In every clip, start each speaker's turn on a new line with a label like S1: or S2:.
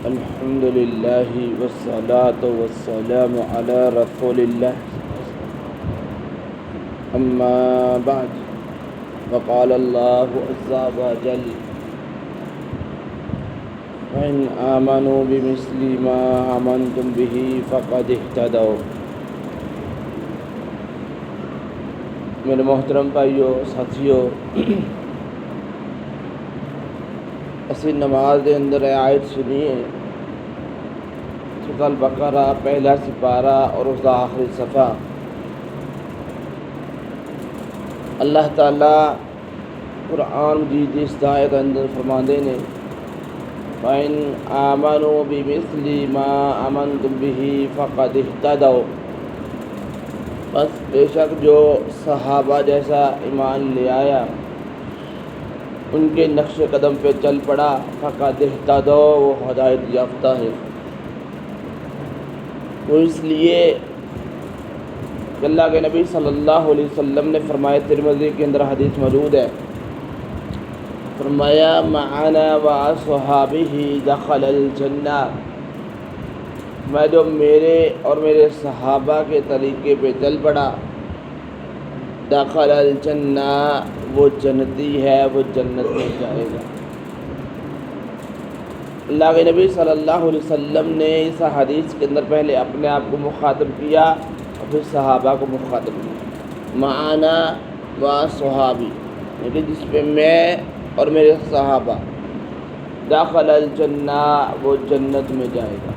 S1: الحمد للہ والصلاة والسلام علی رسول اللہ اما بعد وقال اللہ عز وجل وإن آمنوا بمثل ما آمنتم به فقد اهتدوا۔ میرے محترم بھائیو ساتھیو، اسی نماز دے اندر آیت سنیے سورۃ البقرہ پہلا سپارہ اور اس دا آخری صفحہ۔ اللہ تعالیٰ قرآن مجید اس آیت اندر فرماندے نے فَإِنْ آمَنُوا بِمِثْلِ مَا آمَنْتُمْ بِهِ فَقَدِ اهْتَدَوْا۔ بس بے شک جو صحابہ جیسا ایمان لے آیا، ان کے نقش قدم پہ چل پڑا، فقد اہتدوا، وہ ہدایت یافتہ ہے۔ تو اس لیے کہ اللہ کے نبی صلی اللہ علیہ وسلم نے فرمایا، ترمذی کے اندر حدیث موجود ہے، فرمایا معنا واصحابہ دخل الجنہ، میں جو میرے اور میرے صحابہ کے طریقے پہ چل پڑا، دخل الجنہ، وہ جنتی ہے، وہ جنت میں جائے گا۔ اللہ کے نبی صلی اللہ علیہ وسلم نے اس حدیث کے اندر پہلے اپنے آپ کو مخاطب کیا اور پھر صحابہ کو مخاطب کیا، معنا و صحابی، یعنی جس پہ میں اور میرے صحابہ، داخل الجنہ، وہ جنت میں جائے گا۔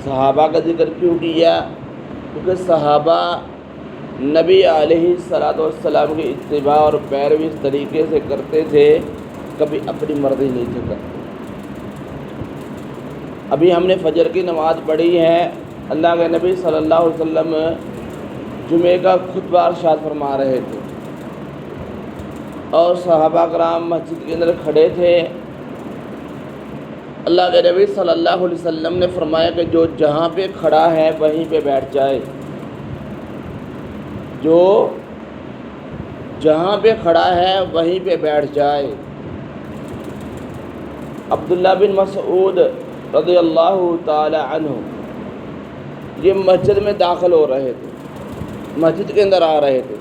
S1: صحابہ کا ذکر کیوں کیا؟ کیونکہ صحابہ نبی علیہ السلام کی اتباع اور پیروی اس طریقے سے کرتے تھے، کبھی اپنی مرضی نہیں تھے کرتے۔ ابھی ہم نے فجر کی نماز پڑھی ہے، اللہ کے نبی صلی اللہ علیہ وسلم جمعے کا خطبہ ارشاد فرما رہے تھے اور صحابہ کرام مسجد کے اندر کھڑے تھے۔ اللہ کے نبی صلی اللہ علیہ وسلم نے فرمایا کہ جو جہاں پہ کھڑا ہے وہیں پہ بیٹھ جائے، جو جہاں پہ کھڑا ہے وہیں پہ بیٹھ جائے۔ عبداللہ بن مسعود رضی اللہ تعالی عنہ یہ مسجد میں داخل ہو رہے تھے، مسجد کے اندر آ رہے تھے،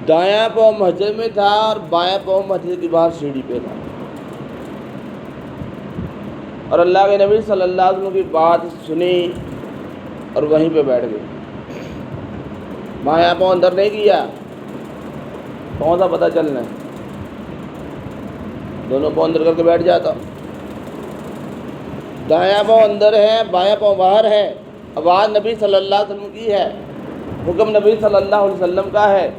S1: دایاں پاؤں مسجد میں تھا اور بایاں پاؤں مسجد کے باہر سیڑھی پہ تھا، اور اللہ کے نبی صلی اللہ علیہ وسلم کی بات سنی اور وہیں پہ بیٹھ گئے۔ بایاں پاؤں اندر نہیں کیا، کون سا پتہ چلنا ہے، دونوں پاؤں اندر کر کے بیٹھ جاتا۔ دایاں پاؤں اندر ہے، بایاں پاؤں باہر ہے، آواز نبی صلی اللہ علیہ وسلم کی ہے، حکم نبی صلی اللہ علیہ وسلم کا ہے۔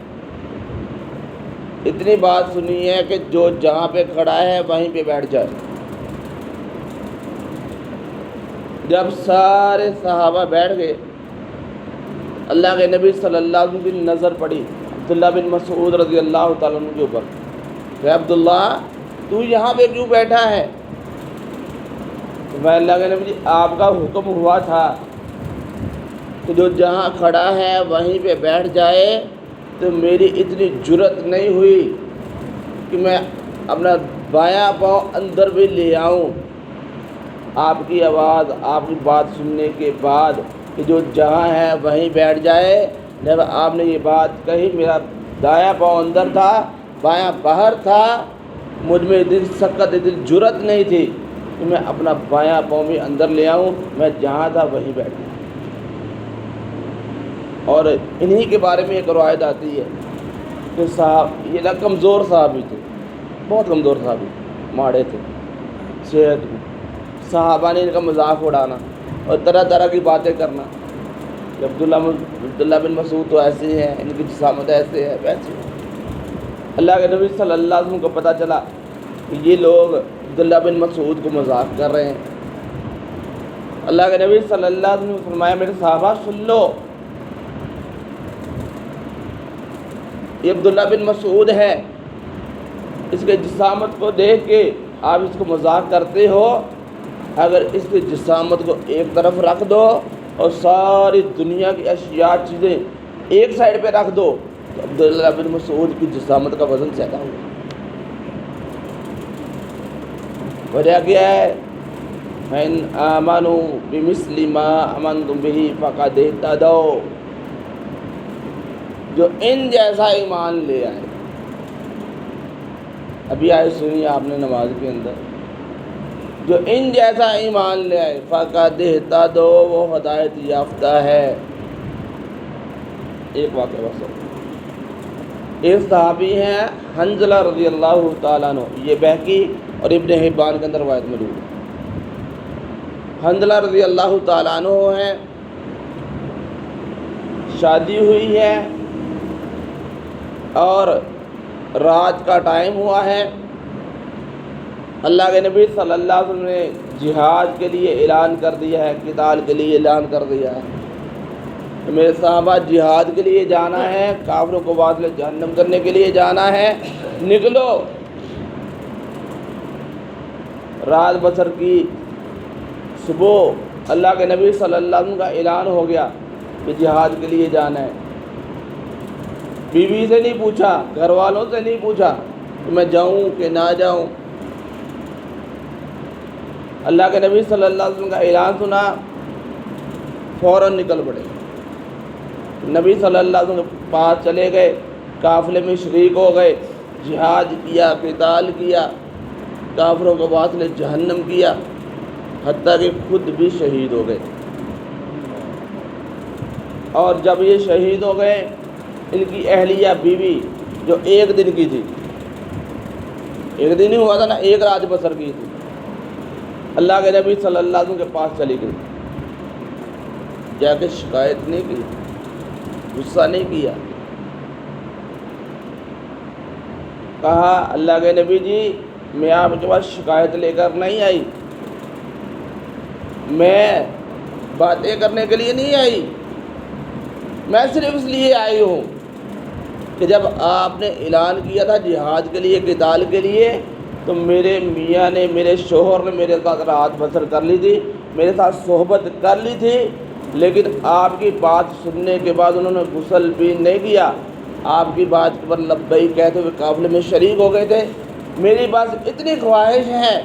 S1: اتنی بات سنی ہے کہ جو جہاں پہ کھڑا ہے وہیں پہ بیٹھ جائے۔ جب سارے صحابہ بیٹھ گئے، اللہ کے نبی صلی اللہ علیہ وسلم کی نظر پڑی عبداللہ بن مسعود رضی اللہ تعالیٰ عنہ کے اوپر کہ عبداللہ تو یہاں پہ کیوں بیٹھا ہے؟ تو میں اللہ کے نبی آپ کا حکم ہوا تھا کہ جو جہاں کھڑا ہے وہیں پہ بیٹھ جائے، تو میری اتنی جرت نہیں ہوئی کہ میں اپنا بایاں پاؤں اندر بھی لے آؤں آپ کی آواز، آپ کی بات سننے کے بعد کہ جو جہاں ہے وہیں بیٹھ جائے۔ جب آپ نے یہ بات کہی، میرا دایاں پاؤں اندر تھا، بایاں باہر تھا، مجھ میں اتنی سخت اتنی جرت نہیں تھی کہ میں اپنا بایاں پاؤں بھی اندر لے آؤں، میں جہاں تھا وہیں بیٹھ گیا۔ اور انہی کے بارے میں ایک روایت آتی ہے کہ یہ نہ کمزور صحابی تھے، بہت کمزور صحابی، ماڑے تھے، صحت میں، صحابہ نے ان کا مذاق اڑانا اور طرح طرح کی باتیں کرنا کہ عبداللہ بن مسعود تو ایسے ہیں، ان کی جسامت ایسے ہے ویسے۔ اللہ کے نبی صلی اللہ علیہ وسلم کو پتہ چلا کہ یہ لوگ عبداللہ بن مسعود کو مذاق کر رہے ہیں۔ اللہ کے نبی صلی اللہ علیہ وسلم نے فرمایا میرے صحابہ سن لو، یہ عبداللہ بن مسعود ہے، اس کے جسامت کو دیکھ کے آپ اس کو مذاق کرتے ہو، اگر اس کی جسامت کو ایک طرف رکھ دو اور ساری دنیا کی اشیاء چیزیں ایک سائڈ پہ رکھ دو تو عبداللہ بن مسعود کی جسامت کا وزن زیادہ ہوگا۔ وجہ کیا ہے؟ فَإِنْ آمَنُوا بِمِثْلِ مَا آمَنْتُمْ بِهِ فَقَدِ اهْتَدَوْا، جو ان جیسا ایمان لے آئے. ابھی آئے سنی آپ نے نماز کے اندر، جو ان جیسا ایمان لے آئے فَقَدِ اهْتَدَوْا، وہ ہدایت یافتہ ہے. ایک واقعہ بس. ایک صحابی ہیں حنظلہ رضی اللہ تعالیٰ عنہ، یہ بہقی اور ابن حبان کے اندر روایت موجود ہے. حنظلہ رضی اللہ تعالیٰ عنہ ہیں، شادی ہوئی ہے اور رات کا ٹائم ہوا ہے. اللہ کے نبی صلی اللہ علیہ وسلم نے جہاد کے لیے اعلان کر دیا ہے، قتال کے لیے اعلان کر دیا ہے. میرے صحابہ جہاد کے لیے جانا ہے، کافروں کو باطل جہنم کرنے کے لیے جانا ہے، نکلو. رات بسر کی، صبح اللہ کے نبی صلی اللہ علیہ وسلم کا اعلان ہو گیا کہ جہاد کے لیے جانا ہے. بیوی سے نہیں پوچھا، گھر والوں سے نہیں پوچھا کہ میں جاؤں کہ نہ جاؤں. اللہ کے نبی صلی اللہ علیہ وسلم کا اعلان سنا، فوراً نکل پڑے. نبی صلی اللہ علیہ وسلم کے پاس چلے گئے، قافلے میں شریک ہو گئے، جہاد کیا، قتال کیا، کافروں کو باطل جہنم کیا، حتیٰ کہ خود بھی شہید ہو گئے. اور جب یہ شہید ہو گئے، ان کی اہلیہ بیوی جو ایک دن کی تھی، ایک دن ہی ہوا تھا نا، ایک رات بسر کی تھی، اللہ کے نبی صلی اللہ علیہ وسلم کے پاس چلی گئی. جا کے شکایت نہیں کی، غصہ نہیں کیا. کہا اللہ کے نبی جی میں آپ کے پاس شکایت لے کر نہیں آئی، میں باتیں کرنے کے لیے نہیں آئی، میں صرف اس لیے آئی ہوں کہ جب آپ نے اعلان کیا تھا جہاد کے لیے، قتال کے لیے، تو میرے میاں نے، میرے شوہر نے میرے ساتھ رات بسر کر لی تھی، میرے ساتھ صحبت کر لی تھی، لیکن آپ کی بات سننے کے بعد انہوں نے غسل بھی نہیں کیا. آپ کی بات پر لبیک کہتے ہوئے قافلے میں شریک ہو گئے تھے. میری بس اتنی خواہش ہے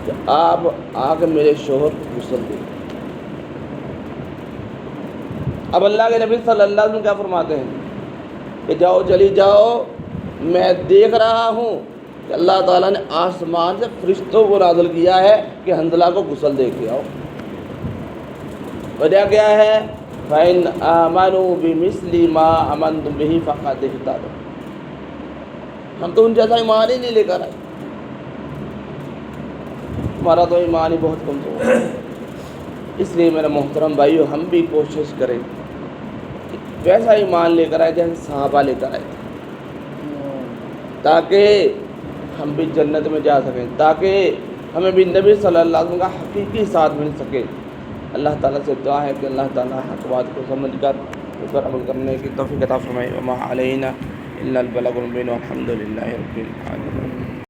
S1: کہ آپ آ کے میرے شوہر کو غسل دیں. اب اللہ کے نبی صلی اللہ علیہ وسلم کیا فرماتے ہیں کہ جاؤ، چلی جاؤ، میں دیکھ رہا ہوں کہ اللہ تعالیٰ نے آسمان سے فرشتوں کو نازل کیا ہے کہ حنظلہ کو غسل دے کے آؤ. وجہ کیا ہے؟ فَإِنْ آمَنُوا بِمِثْلِ مَا آمَنْتُمْ بِهِ فَقَدِ اهْتَدَوْا. ہم تو ان جیسا ایمان ہی نہیں لے کر آئے، ہمارا تو ایمان ہی بہت کمزور ہے. اس لیے میرے محترم بھائیو، ہم بھی کوشش کریں کہ ویسا ایمان لے کر آئے جیسے صحابہ لے کر آئے تھے، تاکہ ہم بھی جنت میں جا سکیں، تاکہ ہمیں بھی نبی صلی اللہ علیہ وسلم کا حقیقی ساتھ مل سکے. اللہ تعالیٰ سے دعا ہے کہ اللہ تعالیٰ حق بات کو سمجھ کر اس پر عمل کرنے کی توفیق عطا فرمائے. وما علینا الا البلاغ المبین والحمد للہ رب العالمین.